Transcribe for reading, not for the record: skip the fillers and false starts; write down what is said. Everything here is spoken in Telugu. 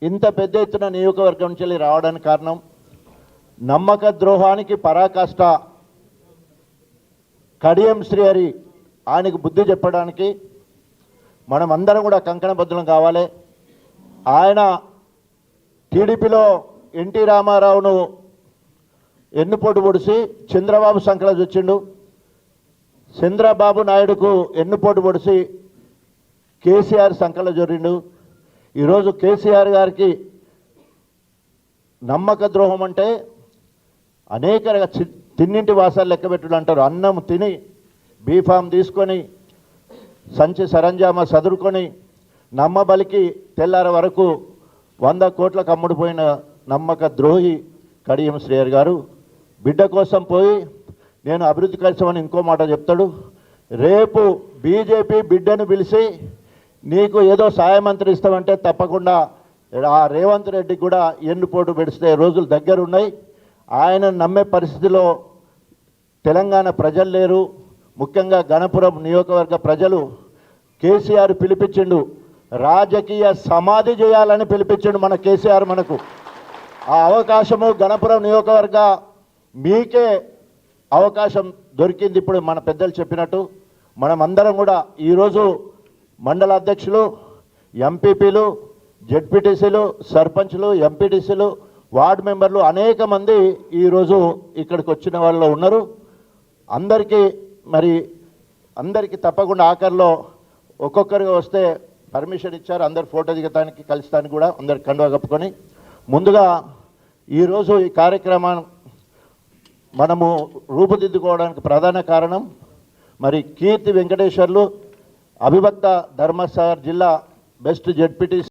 ఇంత పెద్ద ఎత్తున నియోజకవర్గం నుంచి రావడానికి కారణం నమ్మక ద్రోహానికి పరాకాష్ట కడియం శ్రీహరి ఆయనకు బుద్ధి చెప్పడానికి మనం అందరం కూడా కంకణబద్ధులం కావాలి. ఆయన టీడీపీలో ఎన్టీ రామారావును ఎన్నుపోటు పొడిచి చంద్రబాబు సంకల వచ్చిండు. చంద్రబాబు నాయుడుకు ఎన్నుపోటు పొడిచి కేసీఆర్ సంకల జొరిండు. ఈరోజు కేసీఆర్ గారికి నమ్మక ద్రోహం అంటే అనేక తిన్నింటి వాసాలు లెక్కబెట్టుడు అంటారు. అన్నం తిని బీఫామ్ తీసుకొని సంచి సరంజామా చదువుకొని నమ్మబలికి తెల్లార వరకు 100 కోట్లకు అమ్ముడుపోయిన నమ్మక ద్రోహి కడియం శ్రీహరి గారు బిడ్డ కోసం పోయి నేను అభివృద్ధి కలిసామని ఇంకో మాట చెప్తాడు. రేపు బీజేపీ బిడ్డను పిలిచి నీకు ఏదో సాయమంత్రి ఇస్తామంటే తప్పకుండా ఆ రేవంత్ రెడ్డికి కూడా ఎన్నుపోటు పెడిస్తే రోజులు దగ్గరున్నాయి. ఆయన నమ్మే పరిస్థితిలో తెలంగాణ ప్రజలు లేరు. ముఖ్యంగా గణపురం నియోజకవర్గ ప్రజలు కేసీఆర్ పిలిపించిండు, రాజకీయ సమాధి చేయాలని పిలిపించిండు మన కేసీఆర్. మనకు ఆ అవకాశము గణపురం నియోజకవర్గ మీకే అవకాశం దొరికింది. ఇప్పుడు మన పెద్దలు చెప్పినట్టు మనం అందరం కూడా ఈరోజు మండల అధ్యక్షులు, ఎంపీపీలు, జెడ్పీటీసీలు, సర్పంచ్లు, ఎంపీటీసీలు, వార్డు మెంబర్లు అనేక మంది ఈరోజు ఇక్కడికి వచ్చిన వాళ్ళు ఉన్నారు. అందరికీ తప్పకుండా ఆఖరిలో ఒక్కొక్కరిగా వస్తే పర్మిషన్ ఇచ్చారు. అందరు ఫోటో దిగటానికి కలుస్తానికి కూడా అందరికి కండువా కప్పుకొని ముందుగా ఈరోజు ఈ కార్యక్రమాన్ని మనము రూపుదిద్దుకోవడానికి ప్రధాన కారణం కీర్తి వెంకటేశ్వర్లు అవిభక్త ధర్మసాగర్ జిల్లా బెస్ట్ జెడ్పీటీ